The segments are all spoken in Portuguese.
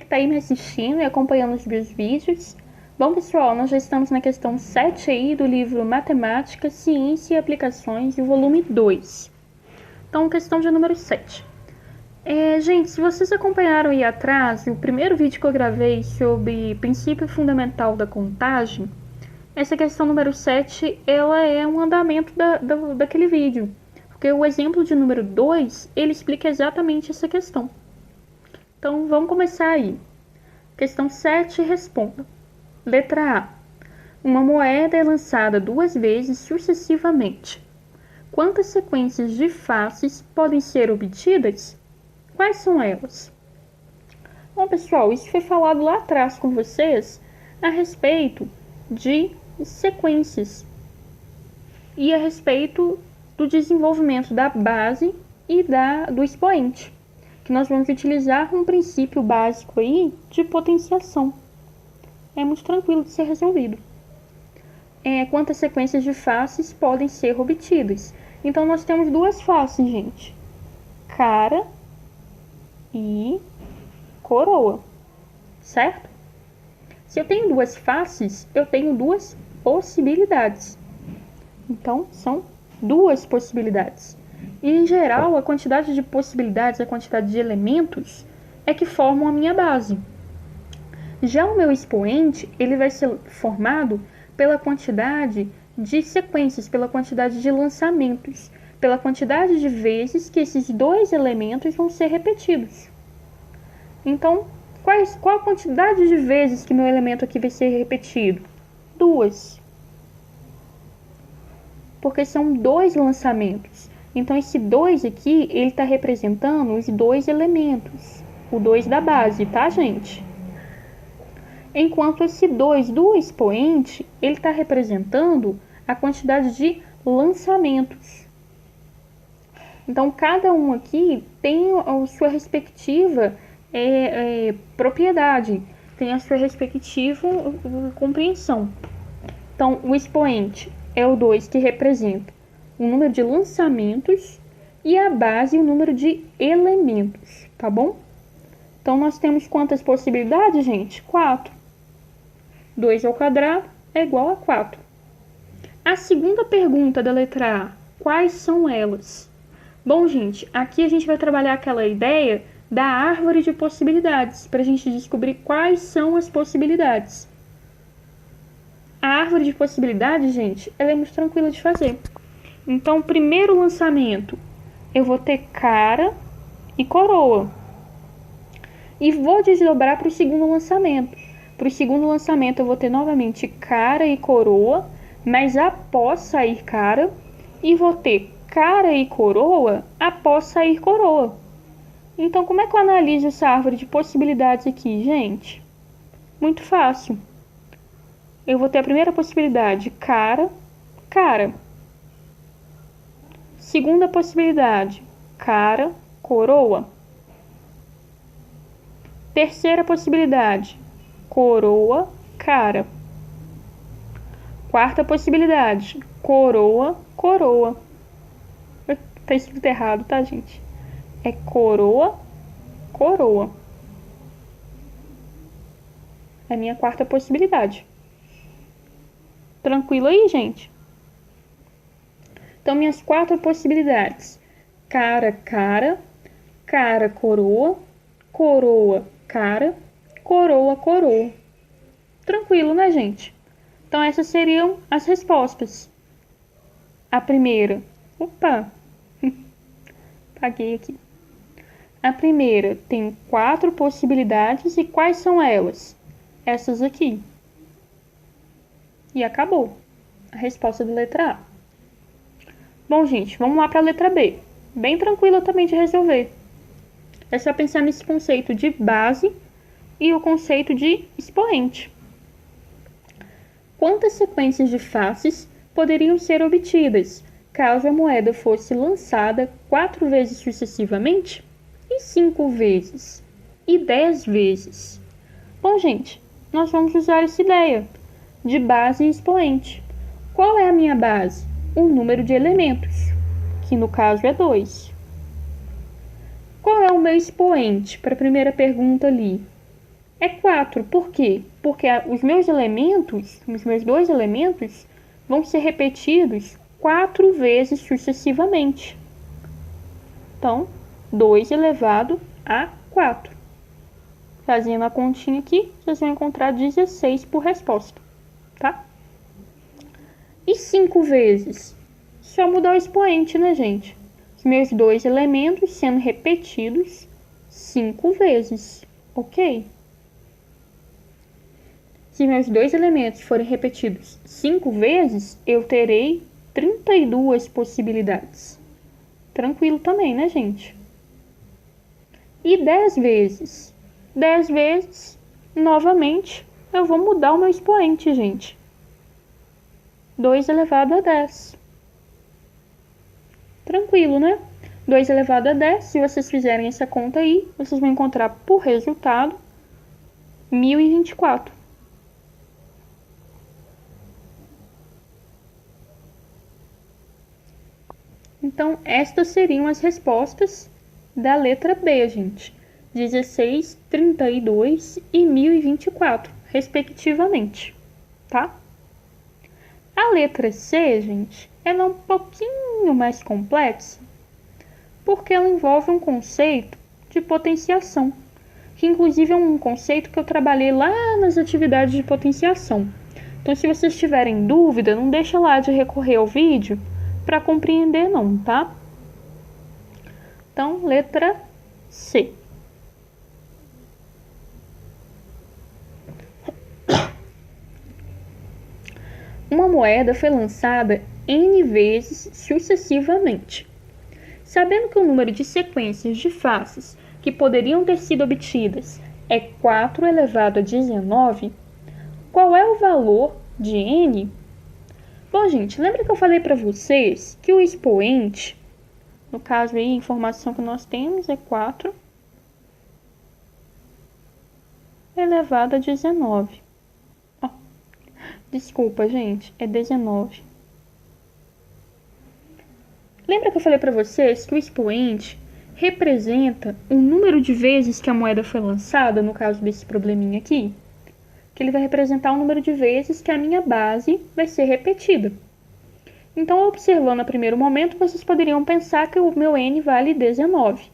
que está aí me assistindo e acompanhando os meus vídeos. Bom, pessoal, nós já estamos na questão 7 aí do livro Matemática, Ciência e Aplicações, do volume 2. Então, questão de número 7. Gente, se vocês acompanharam aí atrás, o primeiro vídeo que eu gravei sobre princípio fundamental da contagem, essa questão número 7, ela é um andamento daquele vídeo. Porque o exemplo de número 2, ele explica exatamente essa questão. Então, vamos começar aí. Questão 7, responda. Letra A. Uma moeda é lançada 2 vezes sucessivamente. Quantas sequências de faces podem ser obtidas? Quais são elas? Bom, pessoal, isso foi falado lá atrás com vocês a respeito de sequências e a respeito do desenvolvimento da base e do expoente, que nós vamos utilizar um princípio básico aí de potenciação. É muito tranquilo de ser resolvido. Quantas sequências de faces podem ser obtidas? Então, nós temos 2 faces, gente. Cara e coroa, certo? Se eu tenho 2 faces, eu tenho 2 possibilidades. Então, são 2 possibilidades. E, em geral, a quantidade de possibilidades, a quantidade de elementos, é que formam a minha base. Já o meu expoente, ele vai ser formado pela quantidade de sequências, pela quantidade de lançamentos, pela quantidade de vezes que esses 2 elementos vão ser repetidos. Então, qual a quantidade de vezes que meu elemento aqui vai ser repetido? 2. Porque são 2 lançamentos. Então, esse 2 aqui, ele está representando os 2 elementos. O 2 da base, tá, gente? Enquanto esse 2 do expoente, ele está representando a quantidade de lançamentos. Então, cada um aqui tem a sua respectiva propriedade, tem a sua respectiva compreensão. Então, o expoente é o 2 que representa o número de lançamentos e a base o número de elementos, tá bom? Então, nós temos quantas possibilidades, gente? 4. 2 ao quadrado é igual a 4. A segunda pergunta da letra A, quais são elas? Bom, gente, aqui a gente vai trabalhar aquela ideia da árvore de possibilidades, para a gente descobrir quais são as possibilidades. A árvore de possibilidades, gente, ela é muito tranquila de fazer. Então, primeiro lançamento, eu vou ter cara e coroa. E vou desdobrar para o segundo lançamento. Para o segundo lançamento, eu vou ter novamente cara e coroa, mas após sair cara, e vou ter cara e coroa após sair coroa. Então, como é que eu analiso essa árvore de possibilidades aqui, gente? Muito fácil. Eu vou ter a primeira possibilidade, cara, cara. Segunda possibilidade, cara, coroa. Terceira possibilidade, coroa, cara. Quarta possibilidade, coroa, coroa. Tá escrito errado, tá, gente? É coroa, coroa. É a minha quarta possibilidade. Tranquilo aí, gente? Então, minhas 4 possibilidades. Cara, cara. Cara, coroa. Coroa, cara. Coroa, coroa. Tranquilo, né, gente? Então, essas seriam as respostas. A primeira. Opa! Paguei aqui. A primeira tem 4 possibilidades. E quais são elas? Essas aqui. E acabou. A resposta da letra A. Bom, gente, vamos lá para a letra B. Bem tranquila também de resolver. É só pensar nesse conceito de base e o conceito de expoente. Quantas sequências de faces poderiam ser obtidas caso a moeda fosse lançada 4 vezes sucessivamente? E 5 vezes? E 10 vezes? Bom, gente, nós vamos usar essa ideia de base e expoente. Qual é a minha base? O número de elementos, que no caso é 2. Qual é o meu expoente? Para a primeira pergunta ali. é 4. Por quê? Porque os meus dois elementos, vão ser repetidos 4 vezes sucessivamente. Então, 2 elevado a 4. Fazendo a continha aqui, vocês vão encontrar 16 por resposta, tá? E 5 vezes? Só mudar o expoente, né, gente? Os meus dois elementos sendo repetidos 5 vezes, ok? Se meus dois elementos forem repetidos 5 vezes, eu terei 32 possibilidades. Tranquilo também, né, gente? E 10 vezes? 10 vezes, novamente, eu vou mudar o meu expoente, gente. 2 elevado a 10. Tranquilo, né? 2 elevado a 10, se vocês fizerem essa conta aí, vocês vão encontrar por resultado 1024. Então, estas seriam as respostas da letra B, gente. 16, 32 e 1024, respectivamente, tá? A letra C, gente, ela é um pouquinho mais complexa, porque ela envolve um conceito de potenciação, que inclusive é um conceito que eu trabalhei lá nas atividades de potenciação. Então, se vocês tiverem dúvida, não deixa lá de recorrer ao vídeo para compreender não, tá? Então, letra C. Uma moeda foi lançada N vezes sucessivamente. Sabendo que o número de sequências de faces que poderiam ter sido obtidas é 4 elevado a 19, qual é o valor de N? Bom, gente, lembra que eu falei para vocês que o expoente, no caso aí, a informação que nós temos é 4 elevado a 19. Desculpa, gente, é 19. Lembra que eu falei para vocês que o expoente representa o número de vezes que a moeda foi lançada, no caso desse probleminha aqui? Que ele vai representar o número de vezes que a minha base vai ser repetida. Então, observando a primeiro momento, vocês poderiam pensar que o meu N vale 19.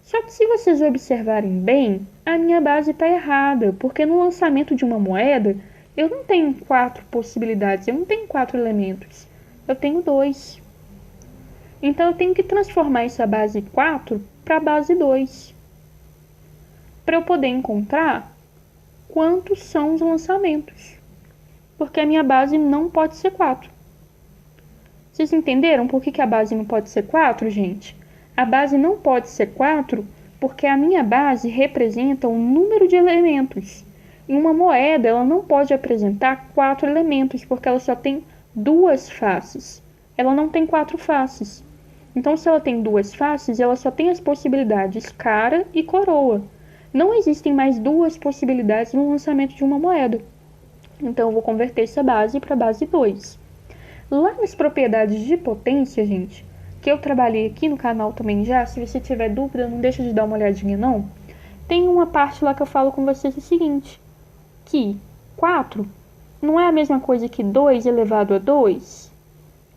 Só que se vocês observarem bem, a minha base está errada, porque no lançamento de uma moeda, eu não tenho 4 possibilidades, eu não tenho 4 elementos, eu tenho 2. Então, eu tenho que transformar essa base 4 para a base 2, para eu poder encontrar quantos são os lançamentos, porque a minha base não pode ser 4. Vocês entenderam por que a base não pode ser 4, gente? A base não pode ser 4 porque a minha base representa um número de elementos. E uma moeda, ela não pode apresentar 4 elementos, porque ela só tem 2 faces. Ela não tem 4 faces. Então, se ela tem 2 faces, ela só tem as possibilidades cara e coroa. Não existem mais 2 possibilidades no lançamento de uma moeda. Então, eu vou converter essa base para a base 2. Lá nas propriedades de potência, gente, que eu trabalhei aqui no canal também já, se você tiver dúvida, não deixa de dar uma olhadinha não. Tem uma parte lá que eu falo com vocês o seguinte, que 4 não é a mesma coisa que 2 elevado a 2?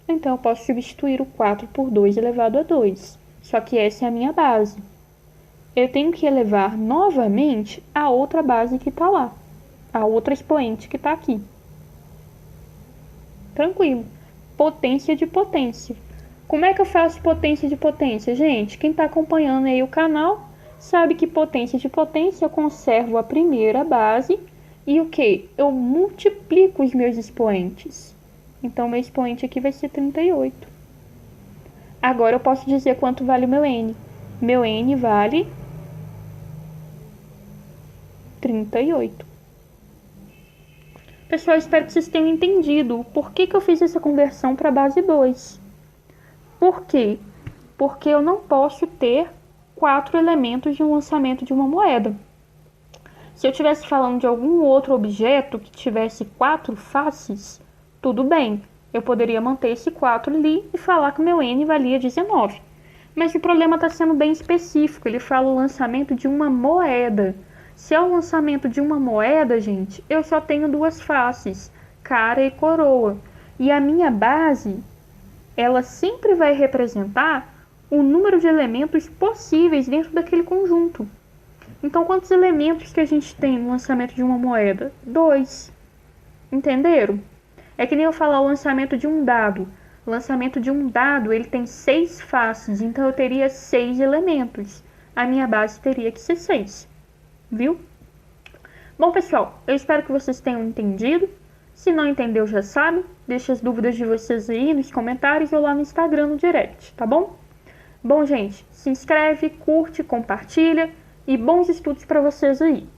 Então, eu posso substituir o 4 por 2 elevado a 2. Só que essa é a minha base. Eu tenho que elevar novamente a outra base que está lá. A outra expoente que está aqui. Tranquilo. Potência de potência. Como é que eu faço potência de potência? Gente, quem está acompanhando aí o canal sabe que potência de potência eu conservo a primeira base e o que? Eu multiplico os meus expoentes. Então, meu expoente aqui vai ser 38. Agora, eu posso dizer quanto vale o meu N. Meu N vale 38. Pessoal, espero que vocês tenham entendido o porquê que eu fiz essa conversão para a base 2. Por quê? Porque eu não posso ter 4 elementos de um lançamento de uma moeda. Se eu estivesse falando de algum outro objeto que tivesse 4 faces, tudo bem, eu poderia manter esse 4 ali e falar que o meu N valia 19. Mas o problema está sendo bem específico, ele fala o lançamento de uma moeda. Se é o lançamento de uma moeda, gente, eu só tenho duas faces, cara e coroa. E a minha base, ela sempre vai representar o número de elementos possíveis dentro daquele conjunto. Então, quantos elementos que a gente tem no lançamento de uma moeda? 2. Entenderam? É que nem eu falar o lançamento de um dado. O lançamento de um dado, ele tem 6 faces, então eu teria 6 elementos. A minha base teria que ser 6. Viu? Bom, pessoal, eu espero que vocês tenham entendido. Se não entendeu, já sabe. Deixa as dúvidas de vocês aí nos comentários ou lá no Instagram, no direct, tá bom? Bom, gente, se inscreve, curte, compartilha e bons estudos para vocês aí.